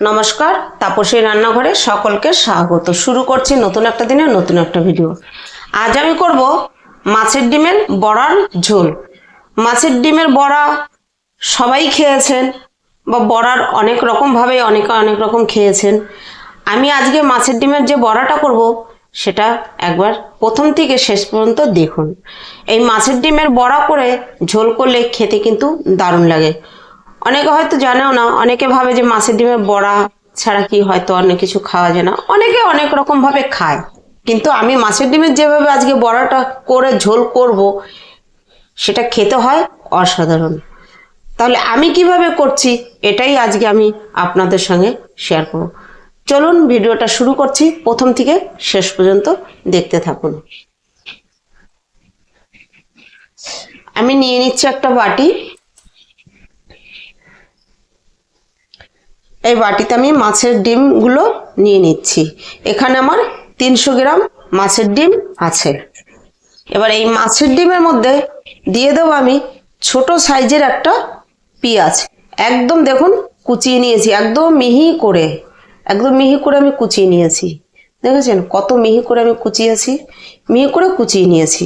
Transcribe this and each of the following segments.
নমস্কার, তাপসী রান্নাঘরে সকলকে স্বাগত। শুরু করছি নতুন একটা দিনে নতুন একটা ভিডিও। আজ আমি করব মাছের ডিমের বড়ার ঝোল। মাছের ডিমের বড়া সবাই খেয়েছেন বা বড়ার অনেক রকমভাবে অনেকে অনেক রকম খেয়েছেন। আমি আজকে মাছের ডিমের যে বড়াটা করব সেটা একবার প্রথম থেকে শেষ পর্যন্ত দেখুন। এই মাছের ডিমের বড়া করে ঝোল করলে খেতে কিন্তু দারুণ লাগে। অনেকে হয়তো জানেও না, অনেকে ভাবে যে মাছের ডিমের বড়া ছাড়া কি হয়তো অনেক কিছু খাওয়া যায় না, অনেকে অনেক রকম ভাবে খায়। কিন্তু আমি মাছের ডিমের যেভাবে আজকে বড়াটা করে ঝোল করব সেটা খেতে হয় অসাধারণ। তাহলে আমি কিভাবে করছি এটাই আজকে আমি আপনাদের সঙ্গে শেয়ার করব। চলুন ভিডিওটা শুরু করছি, প্রথম থেকে শেষ পর্যন্ত দেখতে থাকুন। আমি নিয়ে নিচ্ছি একটা বাটি। এই বাটিতে আমি মাছের ডিমগুলো নিয়ে নিচ্ছি। এখানে আমার 300 গ্রাম মাছের ডিম আছে। এবার এই মাছের ডিমের মধ্যে দিয়ে দেবো আমি ছোট সাইজের একটা পেঁয়াজ। একদম দেখুন কুচিয়ে নিয়েছি, একদম মিহি করে আমি কুচিয়ে নিয়েছি। দেখেছেন কত মিহি করে আমি কুচিয়েছি, মিহি করে কুচিয়ে নিয়েছি।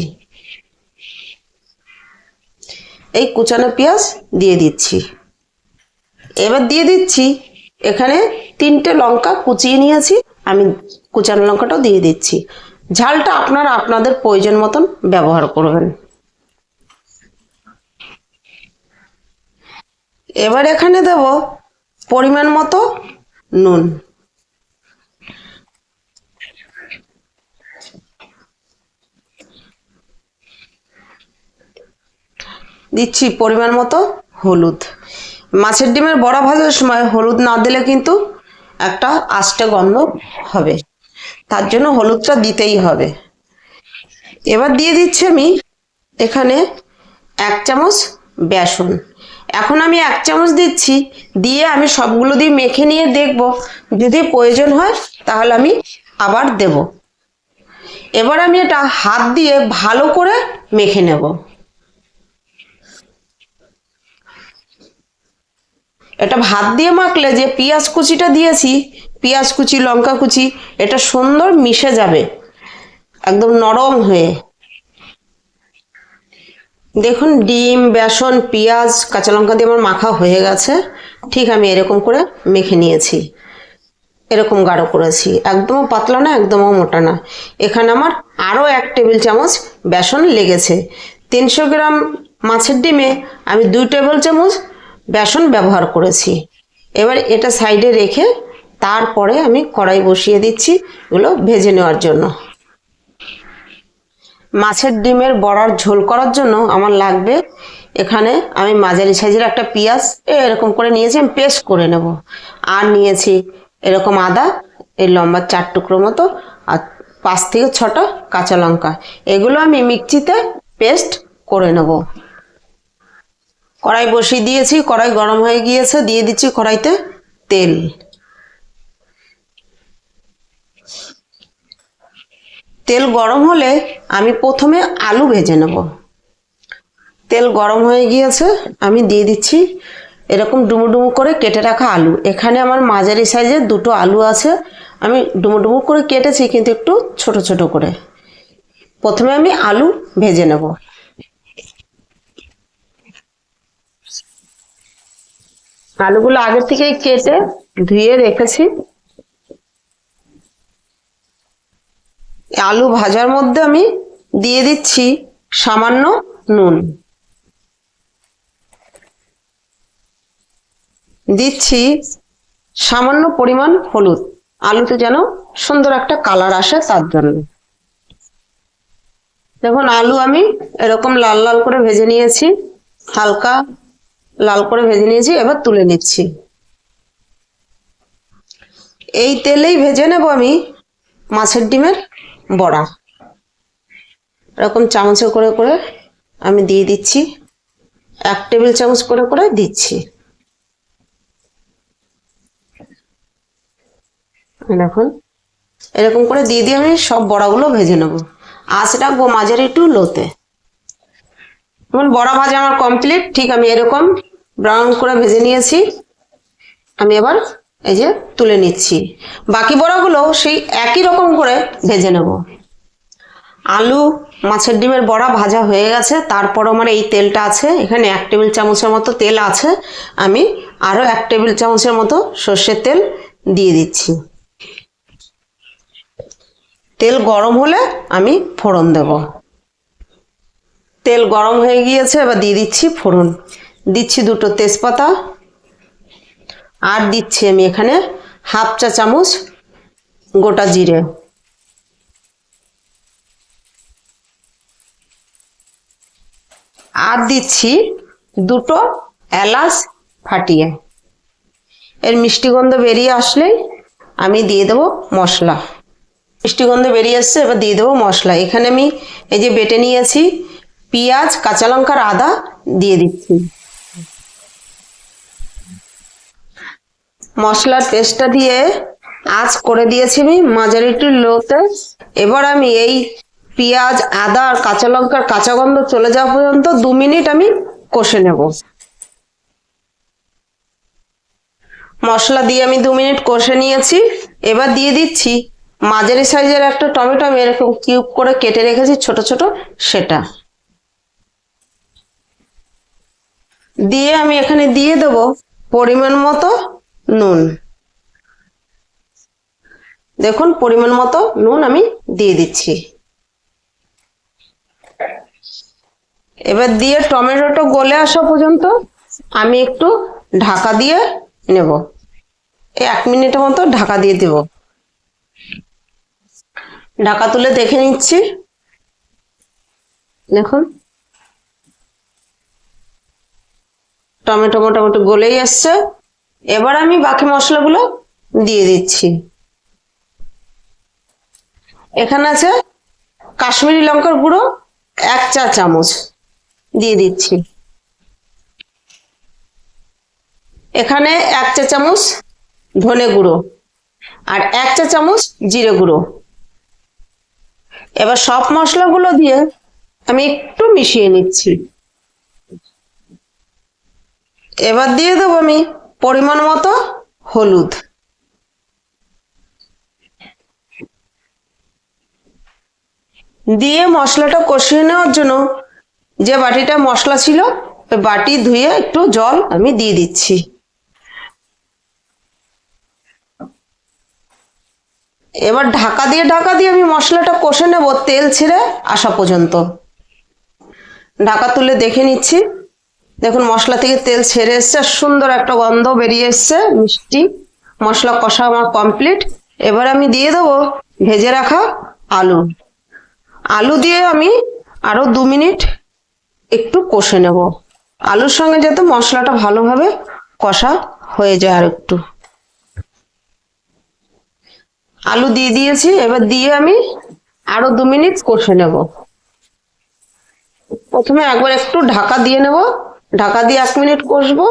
এই কুচানো পেঁয়াজ দিয়ে দিচ্ছি। এবার দিয়ে দিচ্ছি এখানে 3টে লঙ্কা কুচিয়ে নিয়েছি, আমি কুচানো লঙ্কাটাও দিয়ে দিচ্ছি। ঝালটা আপনারা আপনাদের প্রয়োজন মতন ব্যবহার করবেন। এবার এখানে দেব পরিমাণ মতো নুন। দিচ্ছি পরিমাণ মতো হলুদ। মাছের ডিমের বড়া ভাজার সময় হলুদ না দিলে কিন্তু একটা আষ্টে গন্ধ হবে, তার জন্য হলুদটা দিতেই হবে। এবার দিয়ে দিচ্ছি আমি এখানে 1 চামচ বেসন। এখন আমি 1 চামচ দিচ্ছি, দিয়ে আমি সবগুলো দিয়ে মেখে নিয়ে দেখব, যদি প্রয়োজন হয় তাহলে আমি আবার দেব। এবার আমি এটা হাত দিয়ে ভালো করে মেখে নেব। এটা ভাত দিয়ে মাখলে যে পেঁয়াজ কুচিটা দিয়েছি, পেঁয়াজ কুচি লঙ্কা কুচি, এটা সুন্দর মিশে যাবে একদম নরম হয়ে। দেখুন ডিম বেসন পেঁয়াজ কাঁচা লঙ্কা দিয়ে আমার মাখা হয়ে গেছে। ঠিক আমি এরকম করে মেখে নিয়েছি, এরকম গাঢ় করেছি, একদমও পাতলা না একদমও মোটা না। এখানে আমার আরও 1 টেবিল চামচ বেসন লেগেছে। 300 গ্রাম মাছের ডিমে আমি 2 টেবিল চামচ বেসন ব্যবহার করেছি। এবার এটা সাইডে রেখে তারপরে আমি কড়াই বসিয়ে দিচ্ছি এগুলো ভেজে নেওয়ার জন্য। মাছের ডিমের বড়ার ঝোল করার জন্য আমার লাগবে, এখানে আমি মাঝারি সাইজের একটা পেঁয়াজ এরকম করে নিয়েছি, আমি পেস্ট করে নেব। আর নিয়েছি এরকম আদা, এই লম্বা 4 টুকরো মতো, আর 5 থেকে 6টা কাঁচা লঙ্কা। এগুলো আমি মিক্সিতে পেস্ট করে নেব। কড়াই বসিয়ে দিয়েছি, কড়াই গরম হয়ে গিয়েছে, দিয়ে দিচ্ছি কড়াইতে তেল। তেল গরম হলে আমি প্রথমে আলু ভেজে নেব। তেল গরম হয়ে গিয়েছে, আমি দিয়ে দিচ্ছি এরকম ডুমো ডুমো করে কেটে রাখা আলু। এখানে আমার মাঝারি সাইজের 2টো আলু আছে, আমি ডুমো ডুমো করে কেটেছি কিন্তু একটু ছোট ছোট করে। প্রথমে আমি আলু ভেজে নেব। আলুগুলো আগে থেকেই কেটে ধুয়ে রেখেছি। আলু ভাজার মধ্যে আমি দিয়ে দিচ্ছি সামান্য নুন, দিচ্ছি সামান্য পরিমাণ হলুদ, আলুতে যেন সুন্দর একটা কালার আসে তার জন্য। দেখুন আলু আমি এরকম লাল লাল করে ভেজে নিয়েছি, হালকা লাল করে ভেজে নিয়েছি। এবার তুলে নিচ্ছি। এই তেলেই ভেজে নেব আমি মাছের ডিমের বড়া। এরকম চামচে করে করে আমি দিয়ে দিচ্ছি, 1 টেবিল চামচ করে করে দিচ্ছি। দেখুন এরকম করে দিয়ে দিয়ে আমি সব বড়াগুলো ভেজে নেব। আঁচ রাখবো মাঝারি টু লোতে। বড়া ভাজা আমার কমপ্লিট। ঠিক আমি এরকম ব্রাউন করে ভেজে নিয়েছি। আমি এবার এই যে তুলে নিচ্ছি। বাকি বড়াগুলো সেই একই রকম করে ভেজে নেব। আলু মাছের ডিমের বড়া ভাজা হয়ে গেছে, তারপর আমার এই তেলটা আছে, এখানে 1 টেবিল চামচের মতো তেল আছে। আমি আরও 1 টেবিল চামচের মতো সর্ষের তেল দিয়ে দিচ্ছি। তেল গরম হলে আমি ফোড়ন দেব। তেল গরম হয়ে গিয়েছে, এবার দিয়ে দিচ্ছি ফোড়ন। দিচ্ছি 2টো তেজপাতা, আর দিচ্ছি আমি এখানে 1/2 চা চামচ গোটা জিরে, আর দিচ্ছি 2টো এলাচ ফাটিয়ে। এর মিষ্টি গন্ধ বেরিয়ে আসলেই আমি দিয়ে দেবো মশলা। মিষ্টি গন্ধ বেরিয়ে আসছে, এবার দিয়ে দেবো মশলা। এখানে আমি এই যে বেটে নিয়েছি পেঁয়াজ, কাঁচা লঙ্কা আর আদা দিয়ে দিচ্ছি। মশলার পেস্টটা দিয়ে আঁচ করে দিয়েছি আমি মাঝারি টু লোতে। এবার আমি এই পেঁয়াজ, আদা আর কাঁচা লঙ্কার কাঁচা গন্ধ চলে যাওয়া পর্যন্ত 2 মিনিট আমি কষে নেব। মশলা দিয়ে আমি 2 মিনিট কষে নিয়েছি। এবার দিয়ে দিচ্ছি মাঝারি সাইজের একটা টমেটো, আমি এরকম কিউব করে কেটে রেখেছি ছোট ছোট, সেটা দিয়ে আমি এখানে দিয়ে দেব পরিমাণ মতো নুন। দেখুন পরিমাণ মতো নুন আমি দিয়ে দিচ্ছি। এবার দিয়ে টমেটোটা গলে আসা পর্যন্ত আমি একটু ঢাকা দিয়ে নেব। 1 মিনিটের মতো ঢাকা দিয়ে দেব। ঢাকা তুলে দেখে নিচ্ছি। দেখুন টমেটো মোটামুটি গলেই আসছে। এবার আমি বাকি মশলাগুলো দিয়ে দিচ্ছি। এখানে আছে কাশ্মীরি লঙ্কার গুঁড়ো 1 চা চামচ দিয়ে দিচ্ছি। এখানে 1 চা চামচ ধনে গুঁড়ো আর 1 চা চামচ জিরে গুঁড়ো। এবার সব মশলাগুলো দিয়ে আমি একটু মিশিয়ে নিচ্ছি। এবার দিয়ে দেবো আমি পরিমাণ মতো হলুদ। দিয়ে মশলাটা কষিয়ে নেওয়ার জন্য যে বাটিটা মশলা ছিল ওই বাটি ধুয়ে একটু জল আমি দিয়ে দিচ্ছি। এবার ঢাকা দিয়ে আমি মশলাটা কষে নেব তেল ছেড়ে আসা পর্যন্ত। ঢাকা তুলে দেখে নিচ্ছি। দেখুন মশলা থেকে তেল ছেড়ে এসছে, সুন্দর একটা গন্ধ বেরিয়ে এসছে মিষ্টি। মশলা কষা আমার কমপ্লিট। এবার আমি দিয়ে দেবো ভেজে রাখা আলু। আলু দিয়ে আমি আরো 2 মিনিট একটু কষে নেব, আলুর সঙ্গে যাতে মশলাটা ভালোভাবে কষা হয়ে যায়। আর একটু আলু দিয়ে দিয়েছি, এবার দিয়ে আমি আরো 2 মিনিট কষে নেব। প্রথমে একবার একটু ঢাকা দিয়ে নেব, ঢাকা দিয়ে 1 মিনিট কষবো,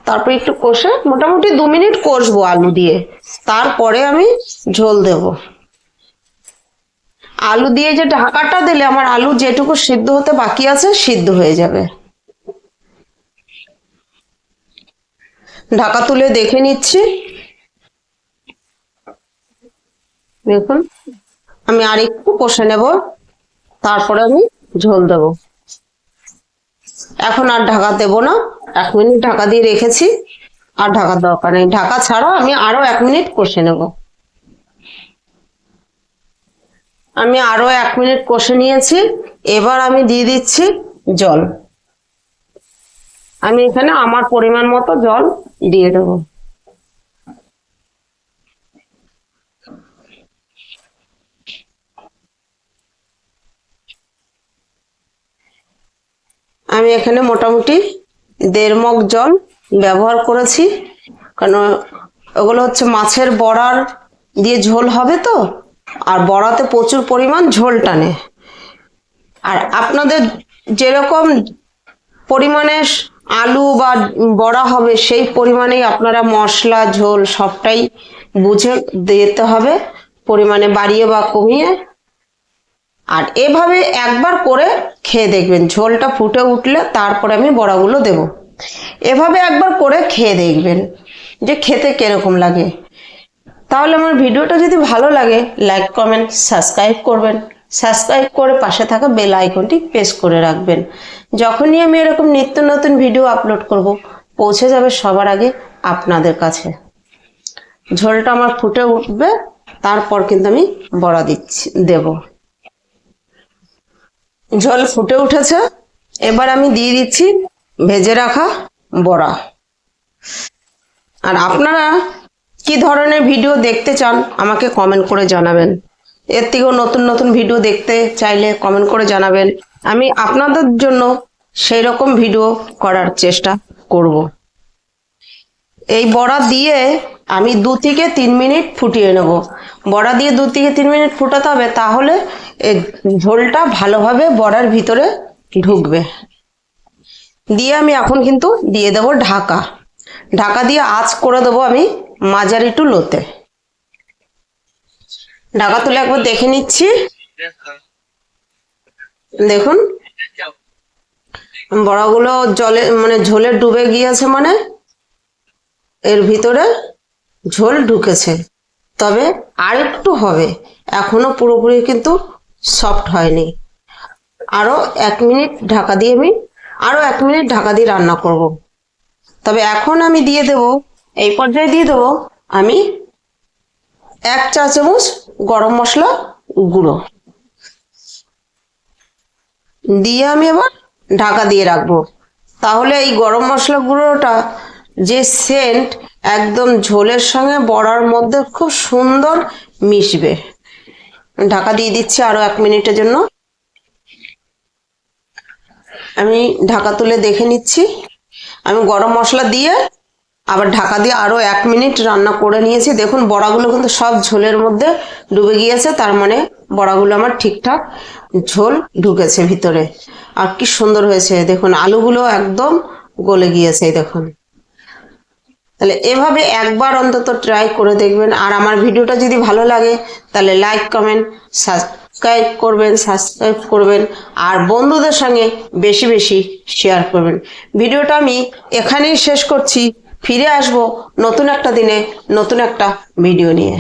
তারপর একটু কষে মোটামুটি 2 মিনিট কষবো আলু দিয়ে, তারপরে আমি ঝোল দেব। আলু দিয়ে যে ঢাকাটা দিলে আমার আলু যেটুকু সিদ্ধ হতে বাকি আছে সিদ্ধ হয়ে যাবে। ঢাকা তুলে দেখে নিচ্ছি। দেখুন আমি আর একটু কষে নেব, তারপরে আমি ঝোল দেব। এখন আর ঢাকা দেব না, 1 মিনিট ঢাকা দিয়ে রেখেছি, আর ঢাকার দরকার নেই। ঢাকা ছাড়াও আমি আরো 1 মিনিট কষে নেব। আমি আরো 1 মিনিট কষে নিয়েছি। এবার আমি দিয়ে দিচ্ছি জল। আমি এখানে আমার পরিমাণ মতো জল দিয়ে দেবো। আমি এখানে মোটামুটি 1.5 মগ জল ব্যবহার করেছি, কারণ ওগুলো হচ্ছে মাছের বড়ার দিয়ে ঝোল হবে তো, আর বড়াতে প্রচুর পরিমাণ ঝোল টানে। আর আপনাদের যেরকম পরিমাণে আলু বা বড়া হবে সেই পরিমাণেই আপনারা মশলা ঝোল সবটাই বুঝে দিতে হবে, পরিমাণে বাড়িয়ে বা কমিয়ে। আর এভাবে একবার করে খেয়ে দেখবেন, ঝোলটা ফুটে উঠলে তারপরে আমি বড়াগুলো দেব। এভাবে একবার করে খেয়ে দেখবেন যে খেতে কিরকম লাগে। তাহলে আমার ভিডিওটা যদি ভালো লাগে লাইক কমেন্ট সাবস্ক্রাইব করবেন, সাবস্ক্রাইব করে পাশে থাকা বেল আইকনটি প্রেস করে রাখবেন। যখনই আমি এরকম নিত্য নতুন ভিডিও আপলোড করব পৌঁছে যাবে সবার আগে আপনাদের কাছে। ঝোলটা আমার ফুটে উঠবে, তারপর কিন্তু আমি বড়া দেব। ঝোল ফুটে উঠেছে, এবার আমি দিয়ে দিচ্ছি ভেজে রাখা বড়া। আর আপনারা কি ধরনের ভিডিও দেখতে চান আমাকে কমেন্ট করে জানাবেন। এর থেকেও নতুন নতুন ভিডিও দেখতে চাইলে কমেন্ট করে জানাবেন, আমি আপনাদের জন্য সেই রকম ভিডিও করার চেষ্টা করব। এই বড়া দিয়ে আমি 2 থেকে 3 মিনিট ফুটিয়ে নেব। বড়া দিয়ে 2 থেকে 3 মিনিট ফুটাতে হবে, তাহলে এই ঝোলটা ভালোভাবে বড়ার ভিতরে ঢুকবে। দিয়ে আমি এখন কিন্তু দিয়ে দেব ঢাকা। ঢাকা দিয়ে আঁচ করে দেবো আমি মাঝারি টু লোতে। ঢাকা তুলে একবার দেখে নিচ্ছি। দেখুন বড়াগুলো জলে ঝোলে ডুবে গিয়েছে, এর ভিতরে ঝোল ঢুকেছে। তবে আর একটু হবে, এখনো পুরোপুরি কিন্তু সফট হয়নি। আরো 1 মিনিট ঢাকা দিয়ে রান্না করব। তবে এখন আমি দিয়ে দেব, এই পর্যায়ে দিয়ে দেব আমি 1 চা চামচ গরম মশলা গুঁড়ো দিয়ে আমি এবার ঢাকা দিয়ে রাখবো। তাহলে এই গরম মশলা গুঁড়োটা যে সেন্ট একদম ঝোলের সঙ্গে বড়ার মধ্যে খুব সুন্দর মিশবে। ঢাকা দিয়ে দিচ্ছি আরো 1 মিনিটের জন্য। আমি ঢাকা তুলে দেখে নিচ্ছি। আমি গরম মশলা দিয়ে আবার ঢাকা দিয়ে আরো 1 মিনিট রান্না করে নিয়েছি। দেখুন বড়াগুলো কিন্তু সব ঝোলের মধ্যে ডুবে গিয়েছে, তার মানে বড়াগুলো আমার ঠিকঠাক ঝোল ঢুকেছে ভিতরে। আর কি সুন্দর হয়েছে দেখুন, আলুগুলো একদম গলে গিয়েছে দেখুন। তাহলে এভাবে একবার অন্তত ট্রাই করে দেখবেন। আর আমার ভিডিওটা যদি ভালো লাগে তাহলে লাইক কমেন্ট সাবস্ক্রাইব করবেন আর বন্ধুদের সঙ্গে বেশি বেশি শেয়ার করবেন। ভিডিওটা আমি এখানেই শেষ করছি। ফিরে আসবো নতুন একটা দিনে নতুন একটা ভিডিও নিয়ে।